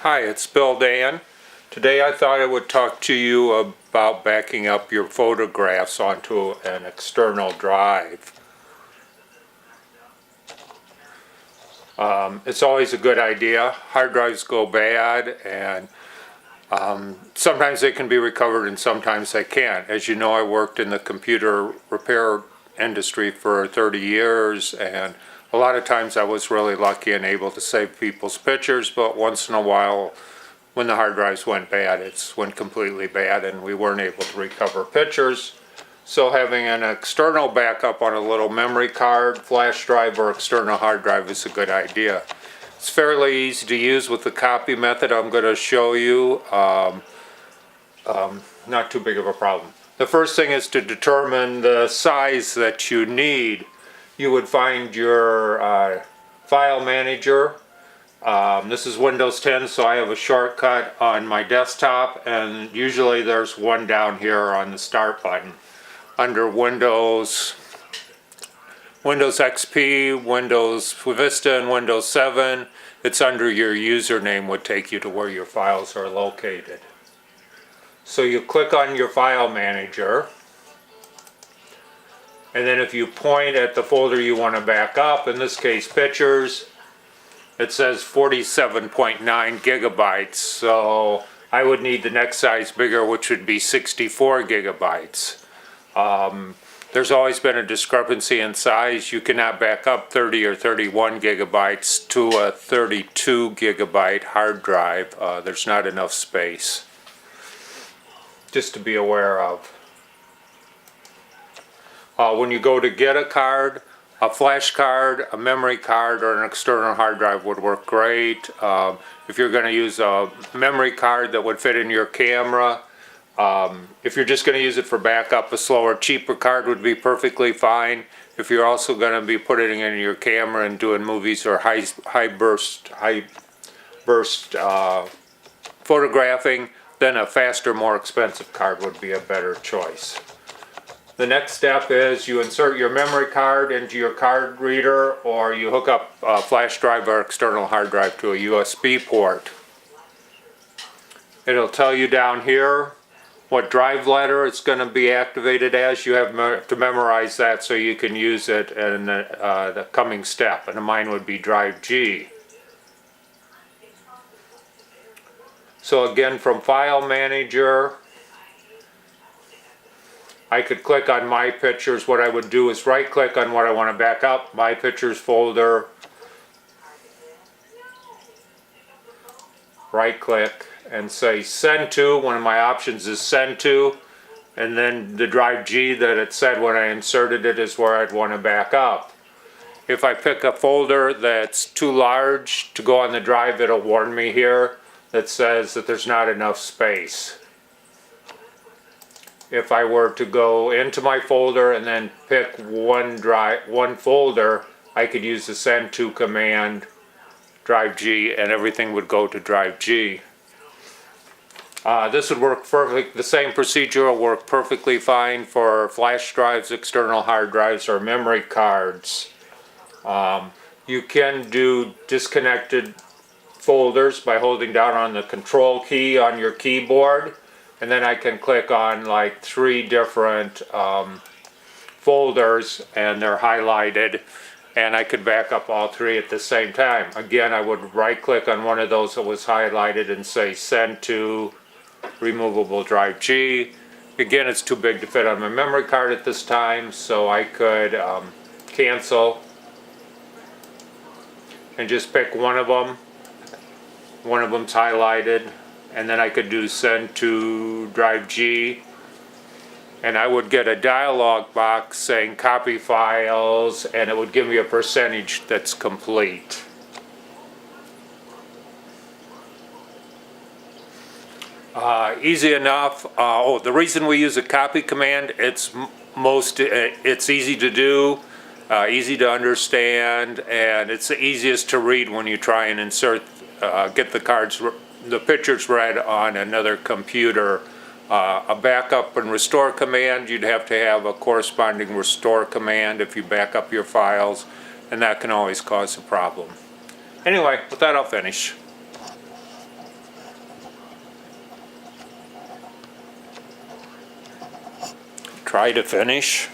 Hi, it's Bill Dan. Today I thought I would talk to you about backing up your photographs onto an external drive. It's always a good idea. Hard drives go bad and sometimes they can be recovered and sometimes they can't. As you know, I worked in the computer repair industry for 30 years and a lot of times I was really lucky and able to save people's pictures, but once in a while when the hard drives went bad, it went completely bad and we weren't able to recover pictures. So having an external backup on a little memory card, flash drive, or external hard drive is a good idea. It's fairly easy to use with the copy method I'm going to show you. Not too big of a problem. The first thing is to determine the size that you need. You would find your file manager. This is Windows 10, so I have a shortcut on my desktop, and usually there's one down here on the Start button. Under Windows XP, Windows Vista, and Windows 7, it's under your username would take you to where your files are located. So you click on your file manager, and then if you point at the folder you want to back up, in this case pictures, it says 47.9 gigabytes, so I would need the next size bigger, which would be 64 gigabytes. There's always been a discrepancy in size. You cannot back up 30 or 31 gigabytes to a 32 gigabyte hard drive. There's not enough space. Just to be aware of. When you go to get a card, a flash card, a memory card, or an external hard drive would work great. If you're going to use a memory card that would fit in your camera, if you're just going to use it for backup, a slower, cheaper card would be perfectly fine. If you're also going to be putting it in your camera and doing movies or high burst photographing, then a faster, more expensive card would be a better choice. The next step is you insert your memory card into your card reader, or you hook up a flash drive or external hard drive to a USB port. It'll tell you down here what drive letter it's going to be activated as. You have to memorize that so you can use it in the coming step, and mine would be drive G. So again, from File Manager, I could click on My Pictures. What I would do is right click on what I want to back up, My Pictures folder, right click and say Send To. One of my options is Send To, and then the drive G that it said when I inserted it is where I'd want to back up. If I pick a folder that's too large to go on the drive, it'll warn me here that says that there's not enough space. If I were to go into my folder and then pick one folder, I could use the Send To command, drive G, and everything would go to drive G. This would work perfect. The same procedure will work perfectly fine for flash drives, external hard drives, or memory cards. You can do disconnected folders by holding down on the Control key on your keyboard, and then I can click on like 3 different folders and they're highlighted, and I could back up all 3 at the same time. Again, I would right click on one of those that was highlighted and say Send To removable drive G. Again, it's too big to fit on my memory card at this time, so I could cancel and just pick one of them. One of them's highlighted, and then I could do Send To drive G, and I would get a dialog box saying copy files, and it would give me a percentage that's complete. Easy enough. The reason we use a copy command, it's easy to do, easy to understand, and it's the easiest to read when you try and insert, get the pictures read on another computer. A backup and restore command, you'd have to have a corresponding restore command if you back up your files, and that can always cause a problem. Anyway, with that I'll finish. try to finish.